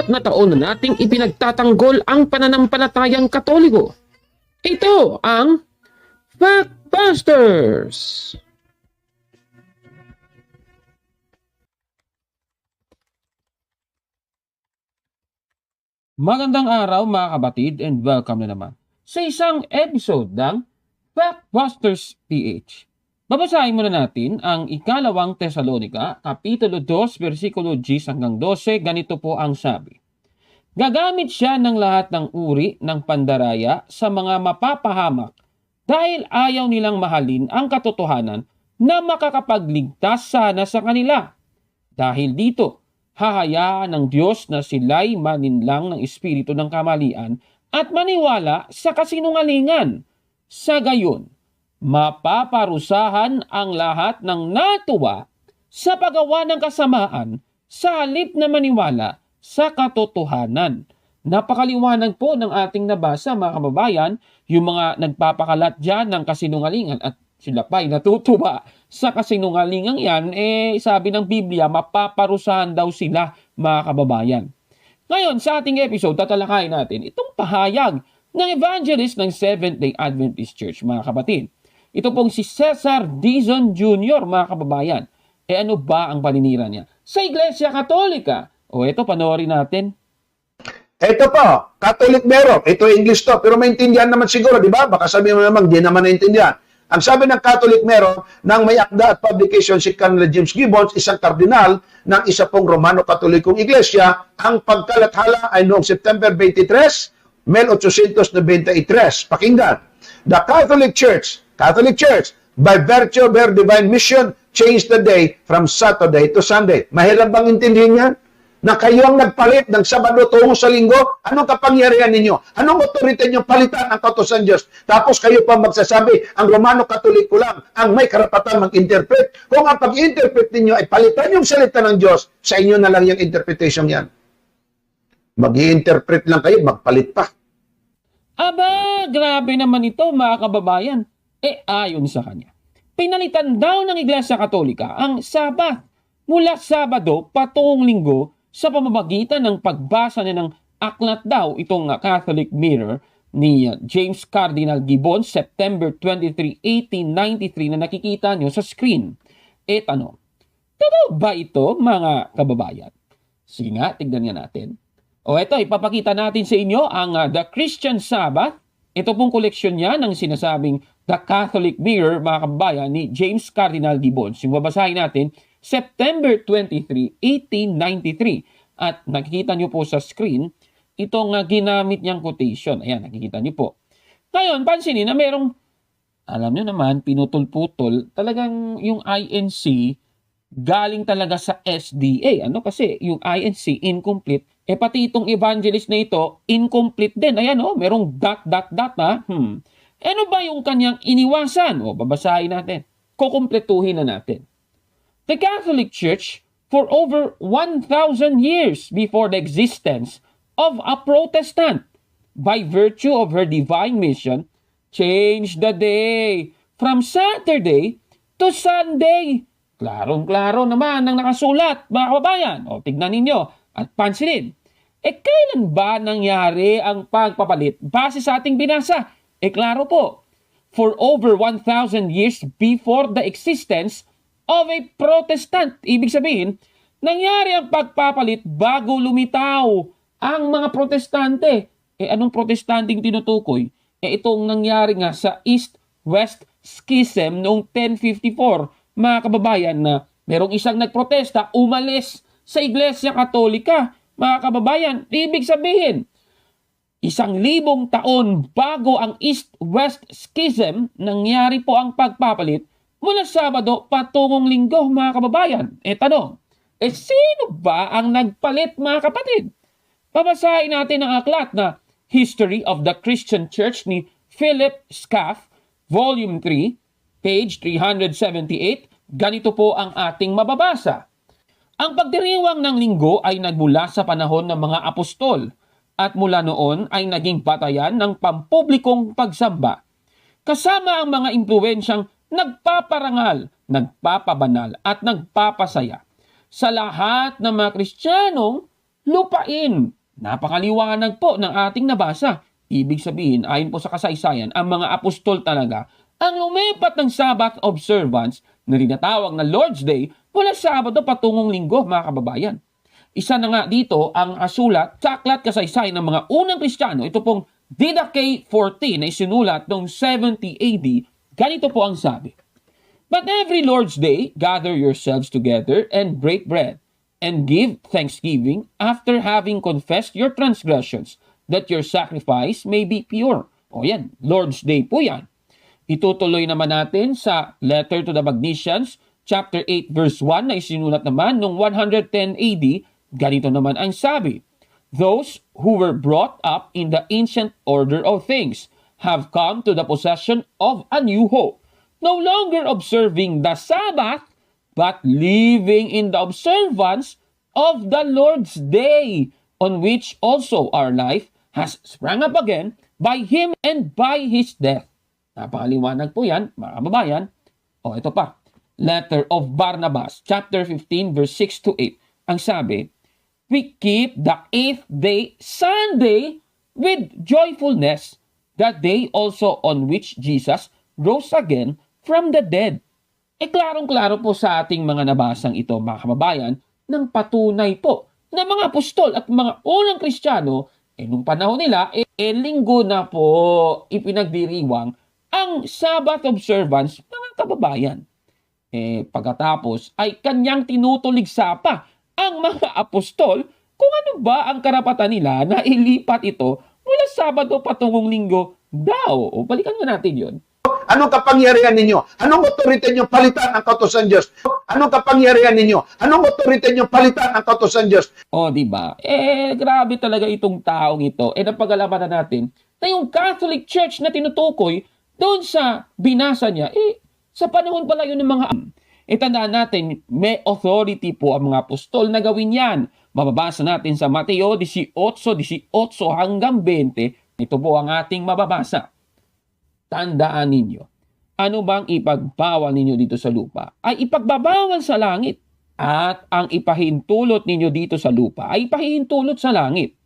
4 na taon na nating ipinagtatanggol ang pananampalatayang Katoliko. Ito ang Factbusters! Magandang araw mga kabatid and welcome na naman sa isang episode ng Factbusters PH. Babasahin muna natin ang ikalawang Tesalonica, Kapitulo 2, versikulo 10 hanggang 12. Ganito po ang sabi. Gagamit siya ng lahat ng uri ng pandaraya sa mga mapapahamak dahil ayaw nilang mahalin ang katotohanan na makakapagligtas sana sa kanila. Dahil dito, hahayaan ng Diyos na sila'y maninlang ng espiritu ng kamalian at maniwala sa kasinungalingan. Sa gayon, mapaparusahan ang lahat ng natuwa sa paggawa ng kasamaan sa halip na maniwala sa katotohanan. Napakaliwanag po ng ating nabasa mga kababayan, yung mga nagpapakalat dyan ng kasinungalingan at sila pa'y natutuwa sa kasinungalingan yan, sabi ng Biblia, mapaparusahan daw sila mga kababayan. Ngayon, sa ating episode, tatalakayin natin itong pahayag ng evangelist ng Seventh-day Adventist Church, mga kapatid. Ito pong si Cesar Dizon Jr., mga kababayan. Ano ba ang paninira niya? Sa Iglesia Katolika. Ito, panoorin natin. Ito po, Catholic Mirror. Ito English to, pero maintindihan naman siguro, di ba? Baka sabihin mo naman, di naman naintindihan. Ang sabi ng Catholic Mirror, nang may akda at publication si Cardinal James Gibbons, isang kardinal ng isa pong Romano-Katolikong Iglesia, ang pagkalathala ay noong September 23, 1893. Pakinggan. The Catholic Church, by virtue of her divine mission, changed the day from Saturday to Sunday. Mahirap bang intindihin yan? Na kayo ang nagpalit ng Sabado tungo sa Linggo? Anong kapangyarihan ninyo? Anong otorite nyo palitan ang kautusan Diyos? Tapos kayo pa magsasabi, ang Romano-Katoliko lang ang may karapatan mag-interpret. Kung ang pag-interpret ninyo ay palitan yung salita ng Diyos, sa inyo na lang yung interpretation yan. Mag-i-interpret lang kayo, magpalit pa. Aba, grabe naman ito mga kababayan. Ayon sa kanya, pinalitan daw ng Iglesia Katolika ang Sabat mula Sabado patungong Linggo sa pamamagitan ng pagbasa niya ng aklat daw itong Catholic Mirror ni James Cardinal Gibbons, September 23, 1893 na nakikita nyo sa screen. Tanong, totoo ba ito mga kababayan? Sige nga, tignan nga natin. Ito, ipapakita natin sa inyo ang The Christian Sabbath. Ito pong koleksyon niya ng sinasabing The Catholic Mirror, mga kababayan, ni James Cardinal Gibbons. Yung babasahin natin, September 23, 1893. At nakikita nyo po sa screen, itong ginamit niyang quotation. Ayan, nakikita nyo po. Ngayon, pansinin na merong, alam nyo naman, pinutol-putol, talagang yung INC galing talaga sa SDA. Kasi yung INC, incomplete. Pati itong evangelist na ito, incomplete din. Ayan, merong dot. Ano ba yung kanyang iniwasan? Babasahin natin. Kukumpletuhin na natin. The Catholic Church, for over 1,000 years before the existence of a Protestant, by virtue of her divine mission, changed the day from Saturday to Sunday. Klarong-klaro naman ang nakasulat, mga kababayan. Tignan ninyo at pansinin. Kailan ba nangyari ang pagpapalit base sa ating binasa? Klaro po. For over 1,000 years before the existence of a Protestant. Ibig sabihin, nangyari ang pagpapalit bago lumitaw ang mga Protestante. Anong Protestanteng tinutukoy? Itong nangyari nga sa East-West Schism noong 1054. Mga kababayan, na merong isang nagprotesta, umalis sa Iglesia Katolika. Mga kababayan, ibig sabihin, 1,000 taon bago ang East-West Schism, nangyari po ang pagpapalit mula Sabado patungong Linggo, mga kababayan. Tanong, sino ba ang nagpalit, mga kapatid? Babasahin natin ang aklat na History of the Christian Church ni Philip Scaff, Volume 3, page 378. Ganito po ang ating mababasa. Ang pagdiriwang ng linggo ay nagmula sa panahon ng mga apostol at mula noon ay naging batayan ng pampublikong pagsamba. Kasama ang mga impluwensyang nagpaparangal, nagpapabanal at nagpapasaya sa lahat ng mga Kristiyanong lupain Napakaliwanag po ng ating nabasa. Ibig sabihin, ayon po sa kasaysayan, ang mga apostol talaga ang lumipat ng Sabbath observance na tinatawag na Lord's Day mula Sabado patungong Linggo, mga kababayan. Isa na nga dito ang sulat sa aklat kasaysayan ng mga unang Kristiyano. Ito pong Didache 14 na isinulat noong 70 AD. Ganito po ang sabi. But every Lord's Day, gather yourselves together and break bread, and give thanksgiving after having confessed your transgressions, that your sacrifice may be pure. O yan, Lord's Day po yan. Itutuloy naman natin sa letter to the Magnesians, chapter 8, verse 1, na isinulat naman noong 110 AD. Ganito naman ang sabi, those who were brought up in the ancient order of things have come to the possession of a new hope, no longer observing the Sabbath, but living in the observance of the Lord's Day, on which also our life has sprung up again by Him and by His death. Napakaliwanag po yan, mga kababayan. O, ito pa. Letter of Barnabas, chapter 15, verse 6 to 8. Ang sabi, we keep the 8th day, Sunday, with joyfulness, that day also on which Jesus rose again from the dead. Klarong-klaro po sa ating mga nabasang ito, mga kababayan, ng patunay po na mga apostol at mga unang Kristiyano, nung panahon nila, linggo na po ipinagdiriwang ang Sabbath observance, mga kababayan. Pagkatapos ay kanyang tinutuligsa pa ang mga apostol kung ano ba ang karapatan nila na ilipat ito mula Sabado patungong Linggo daw. O balikan nga natin yun. Anong kapangyarihan ninyo? Anong otorite nyo palitan ang kautusan Diyos? Anong kapangyarihan ninyo? Anong otorite nyo palitan ang kautusan Diyos? O, diba? Grabe talaga itong taong ito. Napag-alaman na natin na yung Catholic Church na tinutukoy doon sa binasa niya, sa panahon pala yun ng mga tandaan natin, may authority po ang mga apostol na gawin yan. Mababasa natin sa Mateo 18:18 hanggang 20. Ito po ang ating mababasa. Tandaan ninyo, ano bang ipagbawal ninyo dito sa lupa ay ipagbabawal sa langit. At ang ipahintulot ninyo dito sa lupa ay ipahintulot sa langit.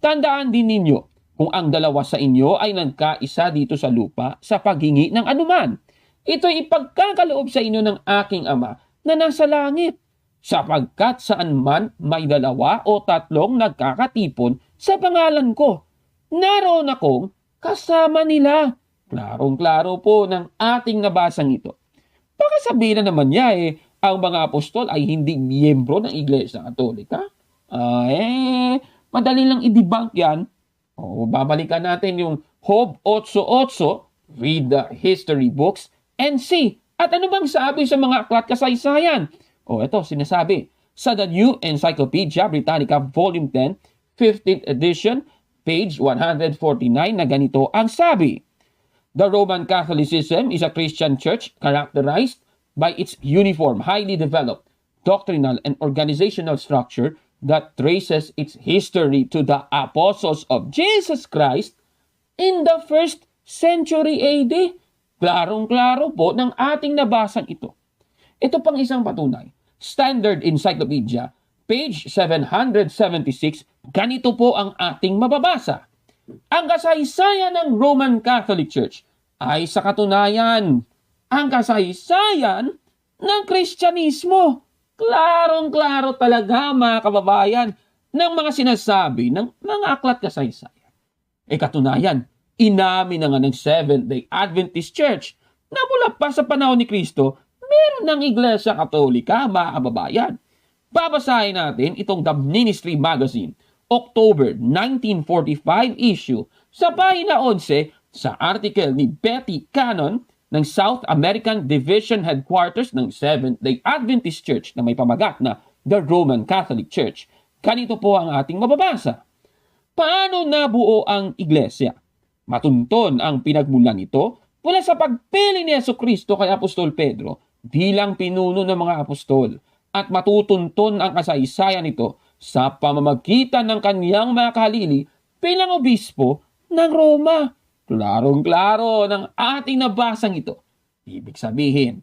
Tandaan din ninyo, kung ang dalawa sa inyo ay nagkaisa dito sa lupa sa paghingi ng anuman, ito'y ipagkakaloob sa inyo ng aking Ama na nasa langit. Sapagkat saan man may dalawa o tatlong nagkakatipon sa pangalan ko, naroon akong kasama nila. Klarong-klaro po ng ating nabasang ito. Baka sabihin na naman niya ang mga apostol ay hindi miyembro ng Iglesia Katolika. Madali lang i-debunk yan. Babalikan natin yung Job 8:8, read the history books, and see. At ano bang sabi sa mga aklat kasaysayan? Ito, sinasabi. Sa The New Encyclopedia Britannica, Volume 10, 15th edition, page 149, na ganito ang sabi. The Roman Catholicism is a Christian church characterized by its uniform, highly developed, doctrinal and organizational structure that traces its history to the apostles of Jesus Christ in the 1st century AD. Klarong-klaro po ng ating nabasang ito. Ito pang isang patunay. Standard Encyclopedia, page 776, ganito po ang ating mababasa. Ang kasaysayan ng Roman Catholic Church ay sa katunayan ang kasaysayan ng Kristyanismo. Klarong-klaro talaga, mga kababayan, ng mga sinasabi ng mga aklat kasaysayan. Katunayan, inamin na nga ng Seventh-day Adventist Church na mula pa sa panahon ni Kristo, meron ng Iglesia Katolika, mga kababayan. Babasahin natin itong The Ministry Magazine, October 1945 issue, sa pahina 11 sa article ni Betty Cannon ng South American Division Headquarters ng Seventh-day Adventist Church na may pamagat na The Roman Catholic Church. Ganito po ang ating mababasa. Paano nabuo ang Iglesia? Matunton ang pinagmulan nito mula sa pagpili ni Jesucristo kay Apostol Pedro bilang pinuno ng mga apostol, at matutunton ang kasaysayan nito sa pamamagitan ng kaniyang mga kahalili bilang obispo ng Roma. Klarong-klaro ng ating nabasang ito. Ibig sabihin,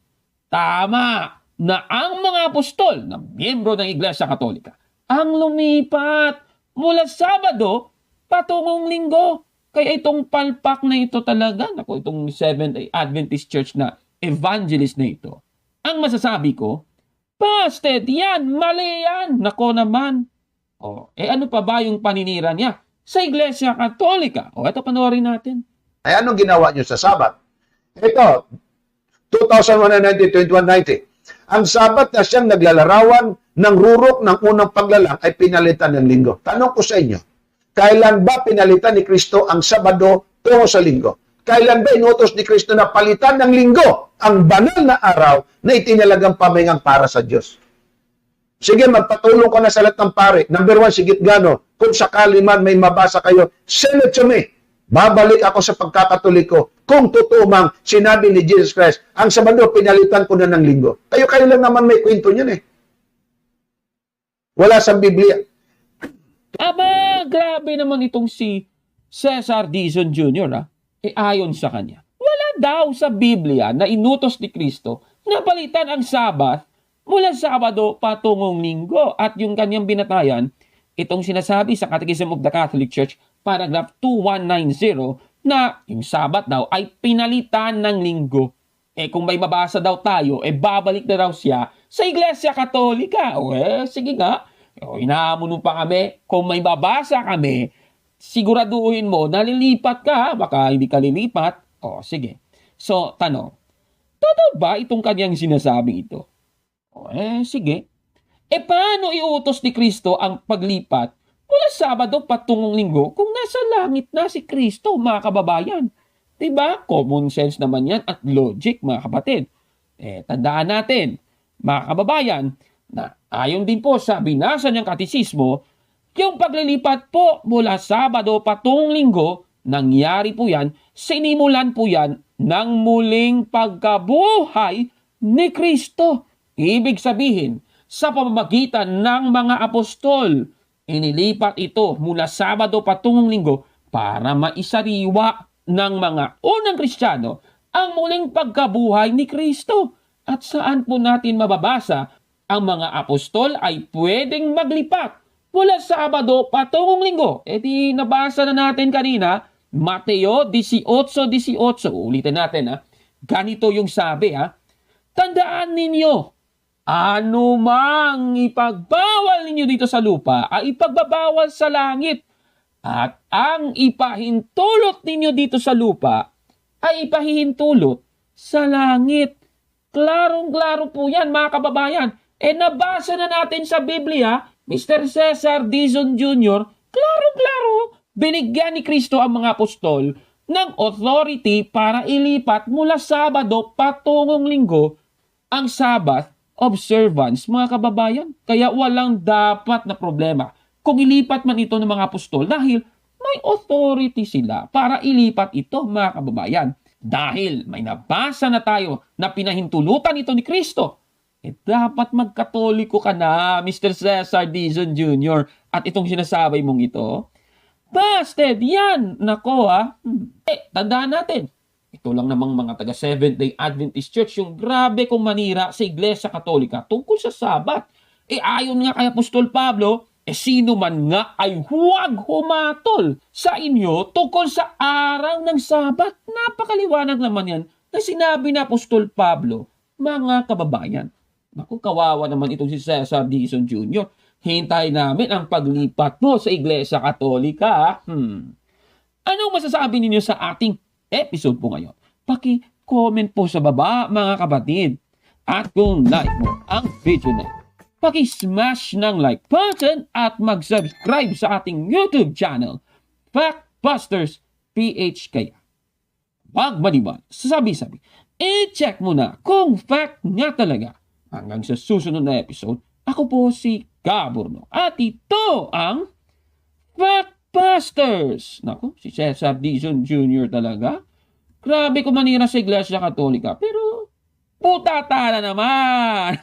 tama na ang mga apostol na miyembro ng Iglesia Katolika ang lumipat mula Sabado patungong Linggo. Kaya itong palpak na ito talaga, naku, itong Seventh-day Adventist Church na evangelist na ito, ang masasabi ko, busted yan, mali yan, nako naman. Ano pa ba yung paninira niya sa Iglesia Katolika? Ito panoorin natin. Ay anong ginawa nyo sa Sabat? Ito, 2190, ang Sabat na siyang naglalarawan ng rurok ng unang paglalang ay pinalitan ng Linggo. Tanong ko sa inyo, kailan ba pinalitan ni Kristo ang Sabado tungo sa Linggo? Kailan ba inutos ni Kristo na palitan ng Linggo ang banal na araw na itinalagang pamahingang para sa Diyos? Sige, magpatulong ko na sa lahat ng pare. Number 1, sigit gano. Kung sakali man may mabasa kayo, send it to me. Babalik ako sa pagkakatoliko. Kung totoo mang sinabi ni Jesus Christ, ang Sabado pinalitan ko na ng Linggo. Kayo lang naman may kwento niyan eh. Wala sa Biblia. Aba, grabe naman itong si Cesar Dizon Jr. Ayon sa kanya, wala daw sa Biblia na inutos ni Kristo na palitan ang Sabat mula Sabado patungong Linggo. At yung kanyang binatayan, itong sinasabi sa Catechism of the Catholic Church, paragraph 2190, na yung Sabat daw ay pinalitan ng Linggo. Kung may mabasa daw tayo, babalik na raw siya sa Iglesia Katolika. Sige nga. Inaamon pa kami, kung may babasa kami, siguraduhin mo, nalilipat ka, baka hindi ka lilipat. Sige. So, tanong, totoo ba itong kanyang sinasabing ito? Sige. Paano iutos ni Kristo ang paglipat mula Sabado patungong Linggo kung nasa langit na si Kristo, mga kababayan? Diba? Common sense naman yan at logic, mga kapatid. Tandaan natin, mga kababayan, na ayon din po sa binasa niyang katisismo, yung paglilipat po mula Sabado patungong Linggo, nangyari po yan, sinimulan po yan ng muling pagkabuhay ni Kristo. Ibig sabihin, sa pamamagitan ng mga apostol, inilipat ito mula Sabado patungong Linggo para maisariwa ng mga unang Kristiyano ang muling pagkabuhay ni Kristo. At saan po natin mababasa ang mga apostol ay pwedeng maglipat mula Sabado patungong Linggo? Di nabasa na natin kanina, Mateo 18:18. Ulitin natin Ganito yung sabi Tandaan ninyo, ano mang ipagbawal ninyo dito sa lupa ay ipagbabawal sa langit. At ang ipahintulot ninyo dito sa lupa ay ipahihintulot sa langit. Klarong-klaro po yan, mga kababayan. Nabasa na natin sa Biblia, Mr. Cesar Dizon Jr., klaro-klaro, binigyan ni Kristo ang mga apostol ng authority para ilipat mula Sabado patungong Linggo ang Sabbath observance, mga kababayan. Kaya walang dapat na problema kung ilipat man ito ng mga apostol dahil may authority sila para ilipat ito, mga kababayan. Dahil may nabasa na tayo na pinahintulutan ito ni Kristo, dapat magkatoliko ka na, Mr. Cesar Dizon Jr. At itong sinasabi mong ito, busted yan! Nako tandaan natin, ito lang namang mga taga Seventh-day Adventist Church yung grabe kong manira sa Iglesia Katolika tungkol sa Sabat. Ayon nga kay Apostol Pablo, sino man nga ay huwag humatol sa inyo tungkol sa araw ng Sabat. Napakaliwanag naman yan na sinabi na Apostol Pablo, mga kababayan. Naku, kawawa naman itong si Cesar Dizon Jr. Hintay namin ang paglipat mo sa Iglesia Katolika. Anong masasabi ninyo sa ating episode po ngayon? Paki-comment po sa baba, mga kapatid. At kung like mo ang video na ito, paki-smash ng like button at mag-subscribe sa ating YouTube channel, Factbusters PH. Kaya, wag maniwala, sabi-sabi, i-check mo na kung fact nga talaga. Hanggang sa susunod na episode, ako po si Gaborno. At ito ang Factbusters. Naku, si Cesar Dizon Jr. talaga. Grabe ko manira sa Iglesia Katolika. Pero, puta tala naman.